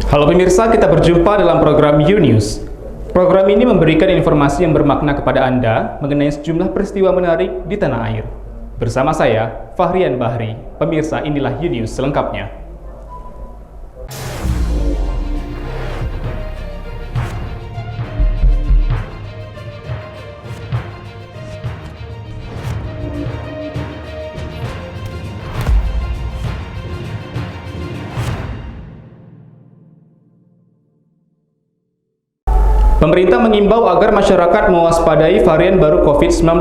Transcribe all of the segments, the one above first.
Halo pemirsa, kita berjumpa dalam program U-News. Program ini memberikan informasi yang bermakna kepada Anda mengenai sejumlah peristiwa menarik di tanah air. Bersama saya, Fahrian Bahri. Pemirsa, inilah U-News selengkapnya. Pemerintah mengimbau agar masyarakat mewaspadai varian baru COVID-19.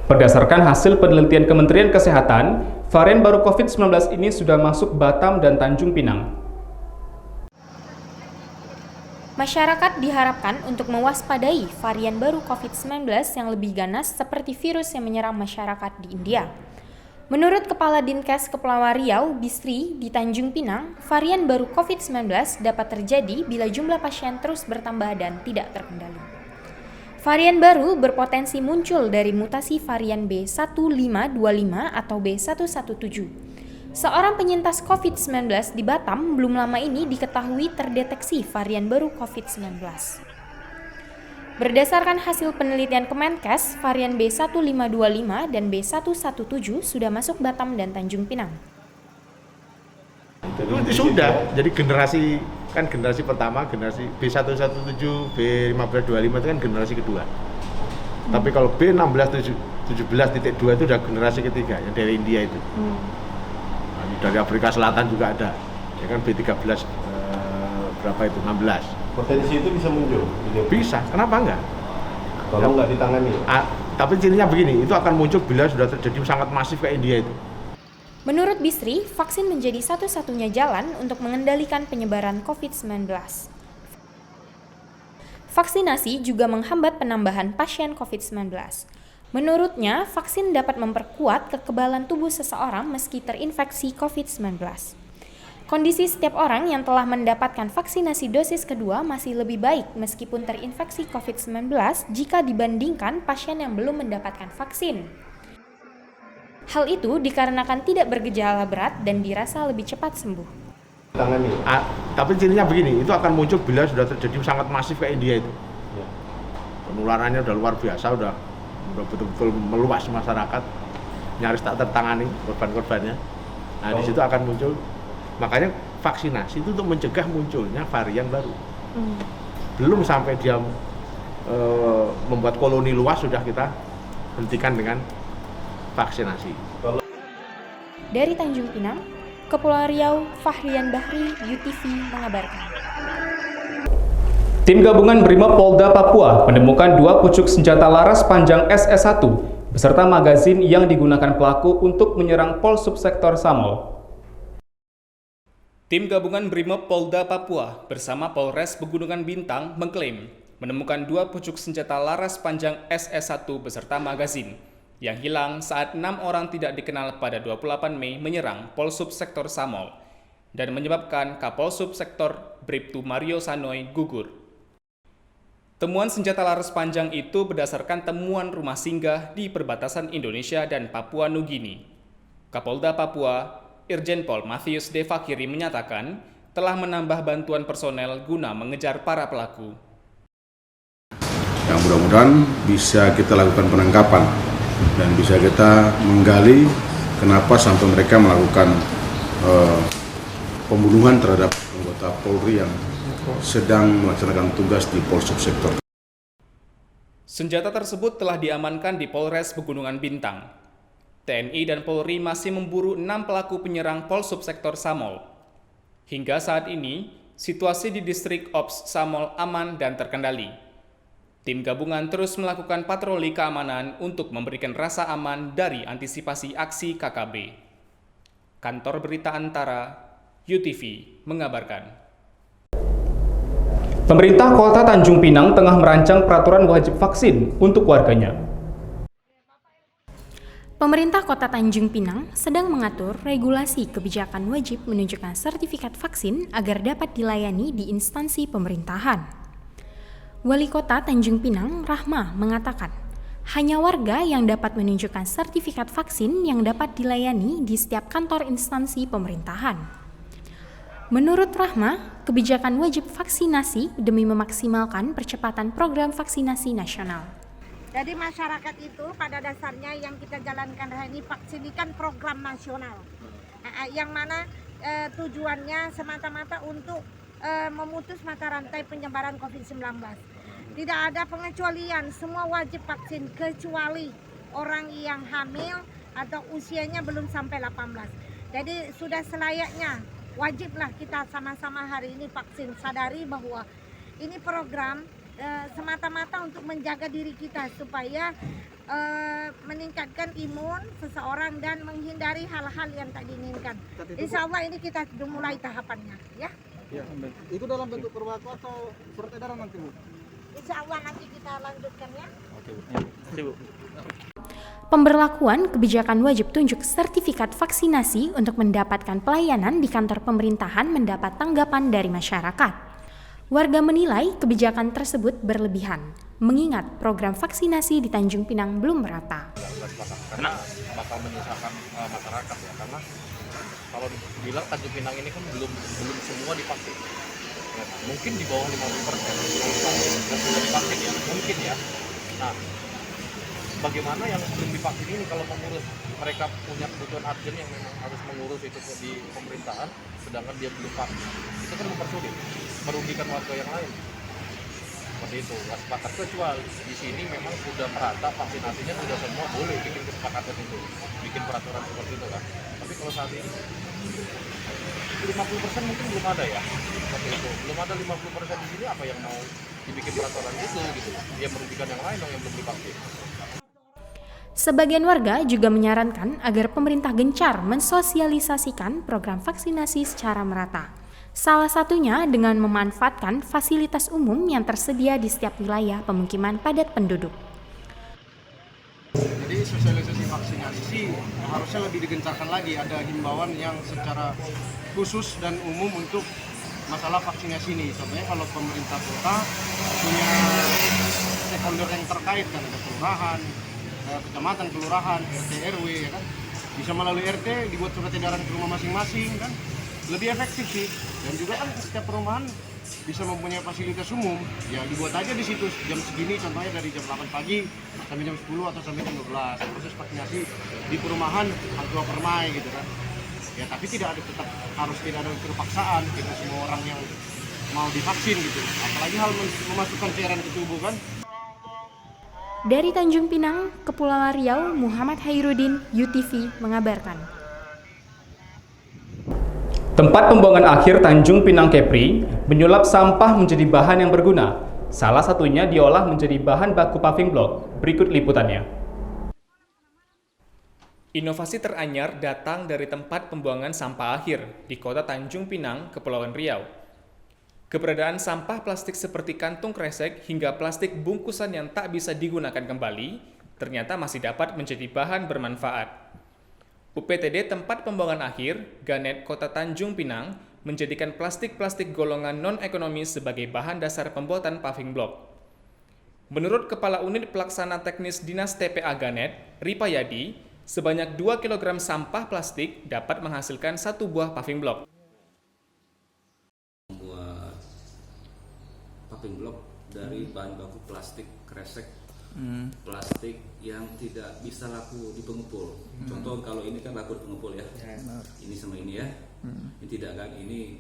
Berdasarkan hasil penelitian Kementerian Kesehatan, varian baru COVID-19 ini sudah masuk Batam dan Tanjung Pinang. Masyarakat diharapkan untuk mewaspadai varian baru COVID-19 yang lebih ganas seperti virus yang menyerang masyarakat di India. Menurut Kepala Dinkes Kepulauan Riau, Bisri, di Tanjung Pinang, varian baru COVID-19 dapat terjadi bila jumlah pasien terus bertambah dan tidak terkendali. Varian baru berpotensi muncul dari mutasi varian B1525 atau B117. Seorang penyintas COVID-19 di Batam belum lama ini diketahui terdeteksi varian baru COVID-19. Berdasarkan hasil penelitian Kemenkes, varian B1525 dan B117 sudah masuk Batam dan Tanjung Pinang. Itu sudah, jadi generasi pertama, generasi B117, B1525 itu kan generasi kedua. Tapi kalau B1617.2 itu udah generasi ketiga, yang dari India itu. Dari Afrika Selatan juga ada, ya kan B13 berapa itu, 16. Potensi itu bisa muncul? Bisa, kenapa enggak? Kalau nggak ditangani? Tapi cirinya begini, itu akan muncul bila sudah terjadi sangat masif kayak India itu. Menurut Bisri, vaksin menjadi satu-satunya jalan untuk mengendalikan penyebaran COVID-19. Vaksinasi juga menghambat penambahan pasien COVID-19. Menurutnya, vaksin dapat memperkuat kekebalan tubuh seseorang meski terinfeksi COVID-19. Kondisi setiap orang yang telah mendapatkan vaksinasi dosis kedua masih lebih baik meskipun terinfeksi COVID-19 jika dibandingkan pasien yang belum mendapatkan vaksin. Hal itu dikarenakan tidak bergejala berat dan dirasa lebih cepat sembuh. Tangani. Tapi cirinya begini, itu akan muncul bila sudah terjadi sangat masif kayak India itu. Ya. Penularannya udah luar biasa, udah betul-betul meluas masyarakat, nyaris tak tertangani korban-korbannya. Nah, di situ akan muncul. Makanya vaksinasi itu untuk mencegah munculnya varian baru. Belum sampai dia membuat koloni luas, sudah kita hentikan dengan vaksinasi. Dari Tanjung Pinang, Kepulauan Riau, Fahrian Bahri, UTV mengabarkan. Tim gabungan Brimob Polda Papua menemukan 2 pucuk senjata laras panjang SS1 beserta magazin yang digunakan pelaku untuk menyerang Polsubsektor Samol. Tim gabungan Brimob Polda Papua bersama Polres Pegunungan Bintang mengklaim menemukan 2 pucuk senjata laras panjang SS1 beserta magazin yang hilang saat 6 orang tidak dikenal pada 28 Mei menyerang Polsubsektor Samol dan menyebabkan Kapolsubsektor Bribtu Mario Sanoy gugur. Temuan senjata laras panjang itu berdasarkan temuan rumah singgah di perbatasan Indonesia dan Papua Nugini. Kapolda Papua Irjen Pol Mathius De Fakiri menyatakan telah menambah bantuan personel guna mengejar para pelaku. Yang mudah-mudahan bisa kita lakukan penangkapan dan bisa kita menggali kenapa sampai mereka melakukan pembunuhan terhadap anggota Polri yang sedang melaksanakan tugas di Polsubsektor. Senjata tersebut telah diamankan di Polres Pegunungan Bintang. TNI dan Polri masih memburu 6 pelaku penyerang Polsubsektor Samol. Hingga saat ini, situasi di distrik Ops Samol aman dan terkendali. Tim gabungan terus melakukan patroli keamanan untuk memberikan rasa aman dari antisipasi aksi KKB. Kantor Berita Antara, UTV, mengabarkan. Pemerintah Kota Tanjung Pinang tengah merancang peraturan wajib vaksin untuk warganya. Pemerintah Kota Tanjung Pinang sedang mengatur regulasi kebijakan wajib menunjukkan sertifikat vaksin agar dapat dilayani di instansi pemerintahan. Wali Kota Tanjung Pinang, Rahma, mengatakan, hanya warga yang dapat menunjukkan sertifikat vaksin yang dapat dilayani di setiap kantor instansi pemerintahan. Menurut Rahma, kebijakan wajib vaksinasi demi memaksimalkan percepatan program vaksinasi nasional. Jadi masyarakat itu pada dasarnya yang kita jalankan hari ini vaksinkan program nasional, yang mana tujuannya semata-mata untuk memutus mata rantai penyebaran COVID-19. Tidak ada pengecualian, semua wajib vaksin kecuali orang yang hamil atau usianya belum sampai 18. Jadi sudah selayaknya wajiblah kita sama-sama hari ini vaksin, sadari bahwa ini program semata-mata untuk menjaga diri kita supaya meningkatkan imun seseorang dan menghindari hal-hal yang tak diinginkan. Insya Allah ini kita sudah mulai tahapannya, ya. Ya, itu dalam bentuk perwaku atau surat edaran nanti, Bu? Insya Allah nanti kita lanjutkan, ya. Oke, Bu. Ya, terima kasih, Bu. Pemberlakuan kebijakan wajib tunjuk sertifikat vaksinasi untuk mendapatkan pelayanan di kantor pemerintahan mendapat tanggapan dari masyarakat. Warga menilai kebijakan tersebut berlebihan, mengingat program vaksinasi di Tanjung Pinang belum merata. Karena bakal menyusahkan masyarakat ya, karena kalau dibilang Tanjung Pinang ini kan belum semua divaksin. Ya, mungkin di bawah 50% yang sudah divaksin ya, mungkin ya. Nah, bagaimana yang belum divaksin ini kalau mengurus, mereka punya kebutuhan urgent yang memang harus mengurus itu di pemerintahan, sedangkan dia belum vaksin, itu kan mempersulit, merugikan warga yang lain. Seperti itu, nggak sepakat, kecuali di sini memang sudah merata vaksinasinya, sudah semua boleh bikin kesepakatan itu, bikin peraturan seperti itu kan. Tapi kalau saat ini 50% mungkin belum ada ya, seperti itu, belum ada 50% di sini, apa yang mau dibikin peraturan itu gitu, dia merugikan yang lain dong yang belum divaksin. Sebagian warga juga menyarankan agar pemerintah gencar mensosialisasikan program vaksinasi secara merata. Salah satunya dengan memanfaatkan fasilitas umum yang tersedia di setiap wilayah pemukiman padat penduduk. Jadi sosialisasi vaksinasi sih harusnya lebih digencarkan lagi, ada himbauan yang secara khusus dan umum untuk masalah vaksinasi ini. Contohnya kalau pemerintah kota punya stakeholder yang terkait, kan ada kelurahan, kecamatan, kelurahan, RT, RW, ya kan, bisa melalui RT dibuat surat edaran ke rumah masing-masing kan, lebih efektif sih. Dan juga kan setiap perumahan bisa mempunyai fasilitas umum, ya dibuat aja di situ jam segini, contohnya dari jam 8 pagi sampai jam 10 atau sampai jam 12 proses vaksinasi di perumahan Hangtua Permai gitu kan. Ya tapi tidak ada, tetap harus tidak ada terpaksaan, tidak semua orang yang mau divaksin gitu, apalagi hal memasukkan cairan ke tubuh kan. Dari Tanjung Pinang, Kepulauan Riau, Muhammad Hairudin, UTV mengabarkan. Tempat pembuangan akhir Tanjung Pinang Kepri menyulap sampah menjadi bahan yang berguna. Salah satunya diolah menjadi bahan baku paving block. Berikut liputannya. Inovasi teranyar datang dari tempat pembuangan sampah akhir di kota Tanjung Pinang, Kepulauan Riau. Keberadaan sampah plastik seperti kantung kresek hingga plastik bungkusan yang tak bisa digunakan kembali ternyata masih dapat menjadi bahan bermanfaat. UPTD tempat pembuangan akhir, Ganet Kota Tanjung Pinang, menjadikan plastik-plastik golongan non-ekonomis sebagai bahan dasar pembuatan paving block. Menurut Kepala Unit Pelaksana Teknis Dinas TPA Ganet, Ripa Yadi, sebanyak 2 kg sampah plastik dapat menghasilkan 1 buah paving block. Paving block dari bahan baku plastik kresek, plastik yang tidak bisa laku di pengepul. Contoh kalau ini kan laku di pengepul ya, ini sama ini ya, ini tidak kan, ini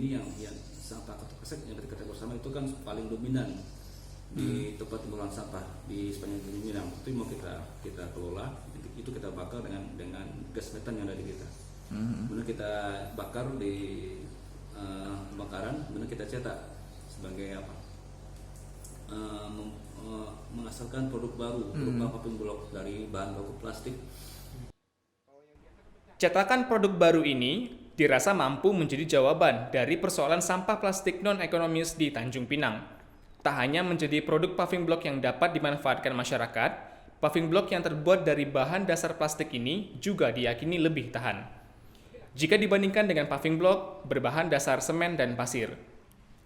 yang sampah kresek yang kita bersama itu kan paling dominan di tempat pembuangan sampah di sepanjang Tanjung Pinang. Itu mau kita kelola, itu kita bakar dengan gas metan yang ada di kita. Kemudian kita bakar di pembakaran, kemudian kita cetak sebagai apa? Menghasilkan produk baru berupa paving block dari bahan baku plastik. Cetakan produk baru ini dirasa mampu menjadi jawaban dari persoalan sampah plastik non-ekonomis di Tanjung Pinang. Tak hanya menjadi produk paving block yang dapat dimanfaatkan masyarakat, paving block yang terbuat dari bahan dasar plastik ini juga diyakini lebih tahan jika dibandingkan dengan paving block berbahan dasar semen dan pasir.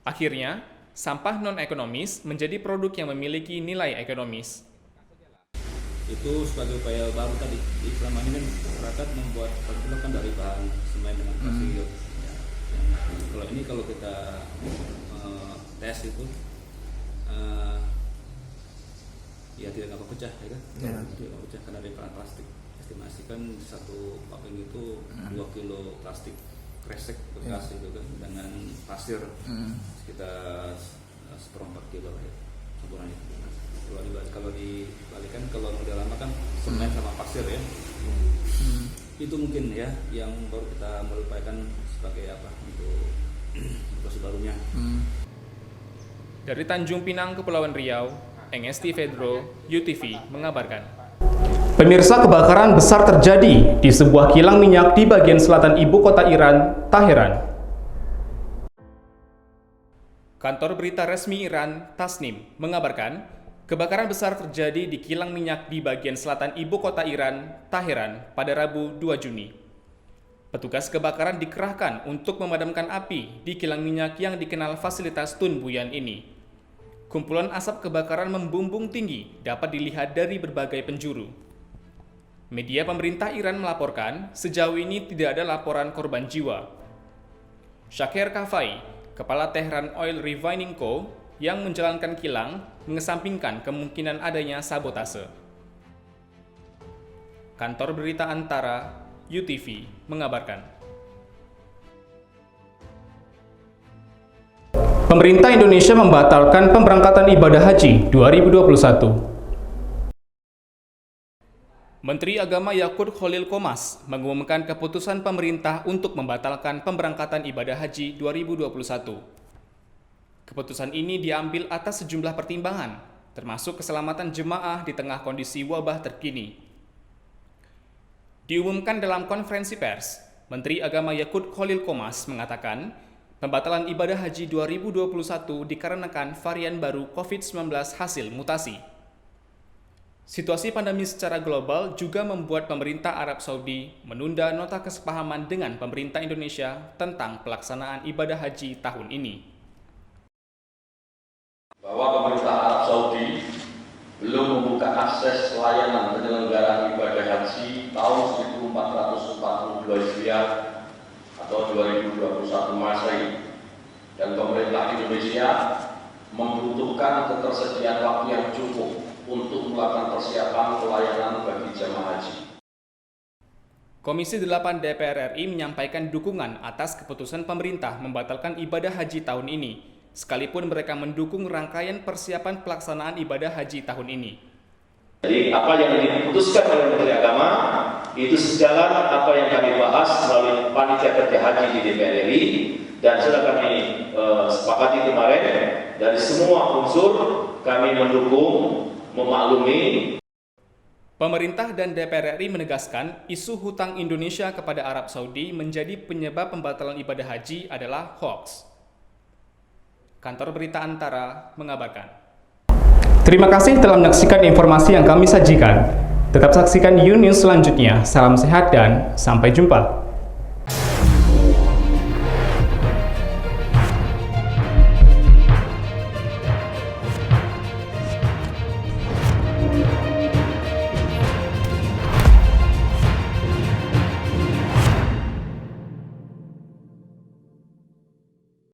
Akhirnya, sampah non-ekonomis menjadi produk yang memiliki nilai ekonomis. Itu sebagai upaya baru tadi. Selama ini kan masyarakat membuat paving block kan dari bahan semen dengan pasir. Ya, Kalau ini kalau kita tes itu ya tidak akan pecah ya kan? Tidak akan pecah karena dari bahan plastik. Estimasikan satu packing itu 2 kilo plastik kresek bekas itu kan, dengan pasir sekitar 1/4 kilo ya campuran itu. Kalau dibalikan, kalau model lama kan semen sama pasir ya. Itu mungkin ya yang baru kita melupakan sebagai apa untuk proses barunya. Dari Tanjung Pinang, Kepulauan Riau, Engesti Fedro, UTV mengabarkan. Pemirsa, kebakaran besar terjadi di sebuah kilang minyak di bagian selatan ibu kota Iran, Teheran. Kantor berita resmi Iran, Tasnim, mengabarkan kebakaran besar terjadi di kilang minyak di bagian selatan ibu kota Iran, Teheran, pada Rabu 2 Juni. Petugas kebakaran dikerahkan untuk memadamkan api di kilang minyak yang dikenal fasilitas Tun Buyan ini. Kumpulan asap kebakaran membumbung tinggi dapat dilihat dari berbagai penjuru. Media pemerintah Iran melaporkan sejauh ini tidak ada laporan korban jiwa. Shakir Kafai, kepala Tehran Oil Refining Co. yang menjalankan kilang, mengesampingkan kemungkinan adanya sabotase. Kantor berita Antara, UTV, mengabarkan. Pemerintah Indonesia membatalkan pemberangkatan ibadah haji 2021. Menteri Agama Yakut Khalil Qomas mengumumkan keputusan pemerintah untuk membatalkan pemberangkatan ibadah haji 2021. Keputusan ini diambil atas sejumlah pertimbangan, termasuk keselamatan jemaah di tengah kondisi wabah terkini. Diumumkan dalam konferensi pers, Menteri Agama Yakut Khalil Qomas mengatakan, pembatalan ibadah haji 2021 dikarenakan varian baru COVID-19 hasil mutasi. Situasi pandemi secara global juga membuat pemerintah Arab Saudi menunda nota kesepahaman dengan pemerintah Indonesia tentang pelaksanaan ibadah haji tahun ini. Bahwa pemerintah Arab Saudi belum membuka akses layanan penyelenggaraan ibadah haji tahun 1442 Hijriah atau 2021 Masehi, dan pemerintah Indonesia membutuhkan ketersediaan waktu yang cukup untuk melakukan persiapan pelayanan bagi jemaah haji. Komisi 8 DPR RI menyampaikan dukungan atas keputusan pemerintah membatalkan ibadah haji tahun ini, sekalipun mereka mendukung rangkaian persiapan pelaksanaan ibadah haji tahun ini. Jadi apa yang diputuskan oleh Menteri Agama itu sejalan apa yang kami bahas melalui panitia kerja haji di DPR RI, dan sudah kami sepakati kemarin dari semua unsur kami mendukung, memaklumi. Pemerintah dan DPR RI menegaskan isu hutang Indonesia kepada Arab Saudi menjadi penyebab pembatalan ibadah haji adalah hoax. Kantor berita Antara mengabarkan. Terima kasih telah menyaksikan informasi yang kami sajikan. Tetap saksikan U-News selanjutnya. Salam sehat dan sampai jumpa.